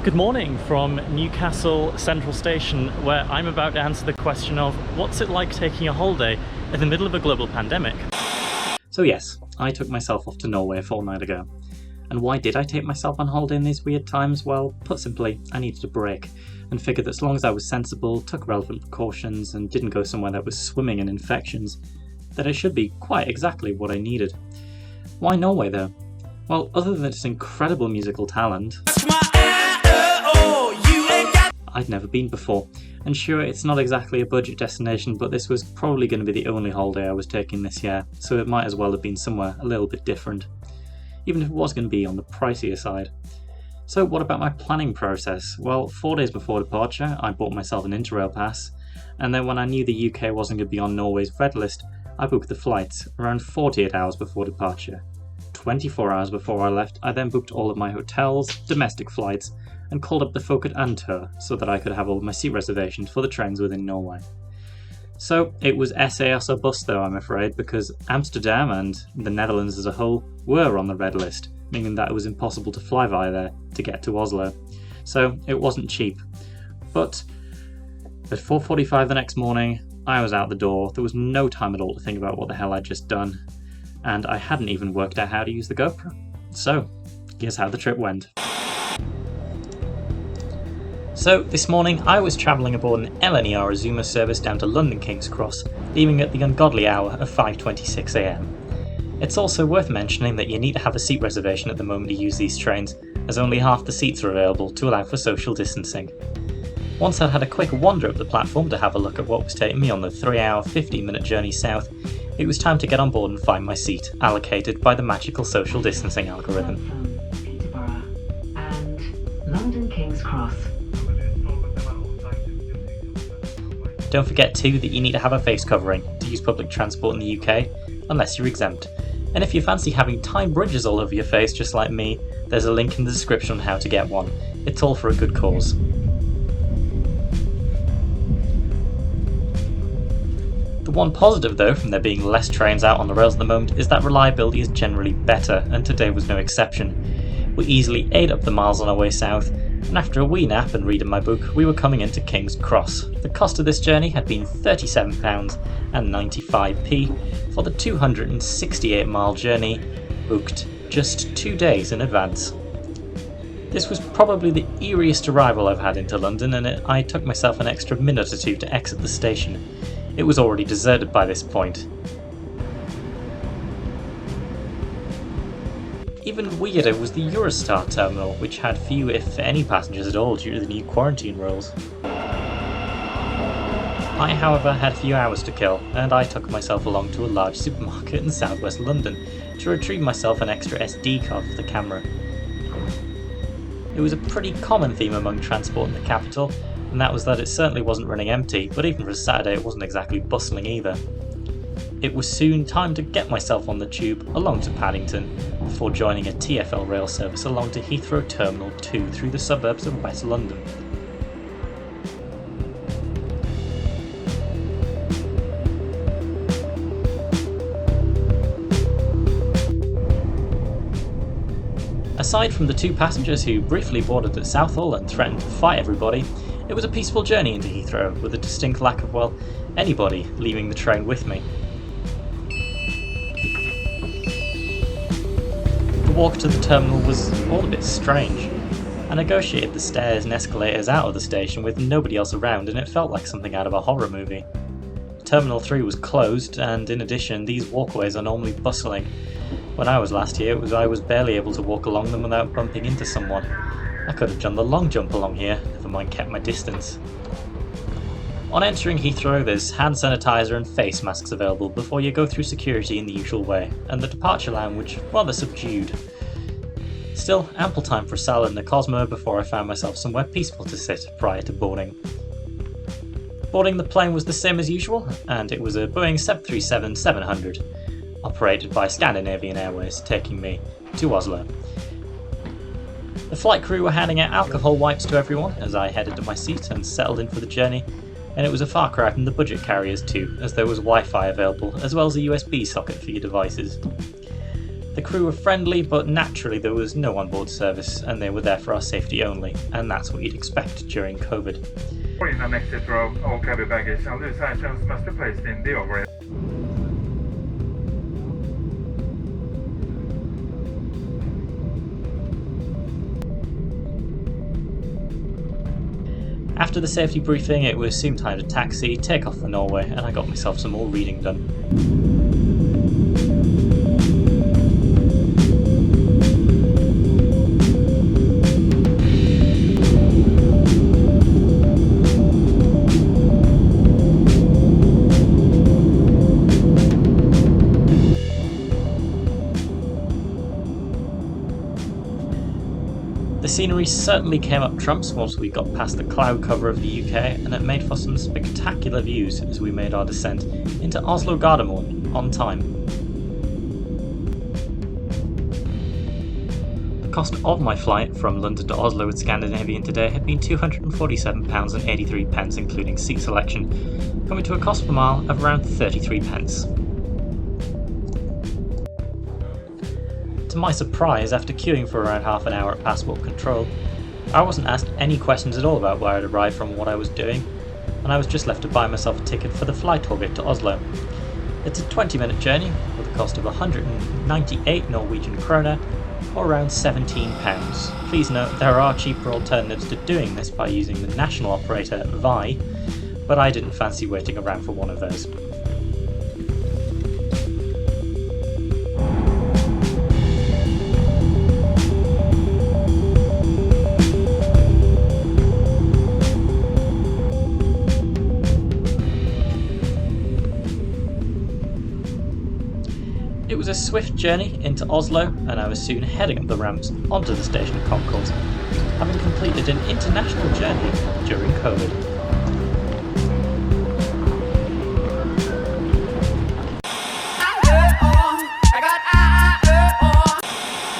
Good morning from Newcastle Central Station, where I'm about to answer the question of what's it like taking a holiday in the middle of a global pandemic? So yes, I took myself off to Norway a fortnight ago. And why did I take myself on holiday in these weird times? Well, put simply, I needed a break, and figured that as long as I was sensible, took relevant precautions, and didn't go somewhere that was swimming in infections, that it should be quite exactly what I needed. Why Norway though? Well, other than its incredible musical talent, I'd never been before, and sure, it's not exactly a budget destination, but this was probably going to be the only holiday I was taking this year, so it might as well have been somewhere a little bit different, even if it was going to be on the pricier side. So what about my planning process? Well, 4 days before departure, I bought myself an Interrail pass, and then when I knew the UK wasn't going to be on Norway's red list, I booked the flights around 48 hours before departure. 24 hours before I left, I then booked all of my hotels, domestic flights, and called up the Fokker Antur so that I could have all of my seat reservations for the trains within Norway. So it was SAS or bust though, I'm afraid, because Amsterdam and the Netherlands as a whole were on the red list, meaning that it was impossible to fly via there to get to Oslo. So it wasn't cheap. But at 4:45 the next morning, I was out the door. There was no time at all to think about what the hell I'd just done, and I hadn't even worked out how to use the GoPro. So guess how the trip went. So this morning I was travelling aboard an LNER Azuma service down to London King's Cross, leaving at the ungodly hour of 5:26 AM. It's also worth mentioning that you need to have a seat reservation at the moment you use these trains, as only half the seats are available to allow for social distancing. Once I'd had a quick wander up the platform to have a look at what was taking me on the 3-hour 15-minute journey south, it was time to get on board and find my seat, allocated by the magical social distancing algorithm. From Peterborough and London King's Cross. Don't forget too that you need to have a face covering to use public transport in the UK, unless you're exempt. And if you fancy having Time bridges all over your face just like me, there's a link in the description on how to get one. It's all for a good cause. The one positive though from there being less trains out on the rails at the moment is that reliability is generally better, and today was no exception. We easily ate up the miles on our way south, and after a wee nap and reading my book, we were coming into King's Cross. The cost of this journey had been £37.95 for the 268-mile journey, booked just 2 days in advance. This was probably the eeriest arrival I've had into London, and I took myself an extra minute or two to exit the station. It was already deserted by this point. Even weirder was the Eurostar terminal, which had few if any passengers at all due to the new quarantine rules. I however had a few hours to kill, and I took myself along to a large supermarket in southwest London to retrieve myself an extra SD card for the camera. It was a pretty common theme among transport in the capital, and that was that it certainly wasn't running empty, but even for a Saturday it wasn't exactly bustling either. It was soon time to get myself on the tube along to Paddington, before joining a TfL rail service along to Heathrow Terminal 2 through the suburbs of West London. Aside from the two passengers who briefly boarded at Southall and threatened to fight everybody, it was a peaceful journey into Heathrow, with a distinct lack of, well, anybody leaving the train with me. The walk to the terminal was all a bit strange. I negotiated the stairs and escalators out of the station with nobody else around, and it felt like something out of a horror movie. Terminal 3 was closed, and in addition, these walkways are normally bustling. When I was last here, I was barely able to walk along them without bumping into someone. I could have done the long jump along here, never mind kept my distance. On entering Heathrow, there's hand sanitizer and face masks available before you go through security in the usual way, and the departure lounge rather subdued. Still, ample time for a salad and a Cosmo before I found myself somewhere peaceful to sit prior to boarding. Boarding the plane was the same as usual, and it was a Boeing 737-700, operated by Scandinavian Airways, taking me to Oslo. The flight crew were handing out alcohol wipes to everyone as I headed to my seat and settled in for the journey, and it was a far cry from the budget carriers too, as there was Wi-Fi available as well as a USB socket for your devices. The crew were friendly, but naturally there was no onboard service and they were there for our safety only, and that's what you'd expect during COVID. Innan exit row och heavy baggage and loose items must be placed in the overhead. After the safety briefing, it was soon time to taxi, take off for Norway, and I got myself some more reading done. The scenery certainly came up trumps once we got past the cloud cover of the UK, and it made for some spectacular views as we made our descent into Oslo Gardermoen on time. The cost of my flight from London to Oslo with Scandinavian today had been £247.83 including seat selection, coming to a cost per mile of around 33p. To my surprise, after queuing for around half an hour at passport control, I wasn't asked any questions at all about where I'd arrived from or what I was doing, and I was just left to buy myself a ticket for the Flytoget to Oslo. It's a 20-minute journey with a cost of 198 Norwegian krone, or around £17. Please note there are cheaper alternatives to doing this by using the national operator Vi, but I didn't fancy waiting around for one of those. It was a swift journey into Oslo, and I was soon heading up the ramps onto the station concourse, having completed an international journey during COVID.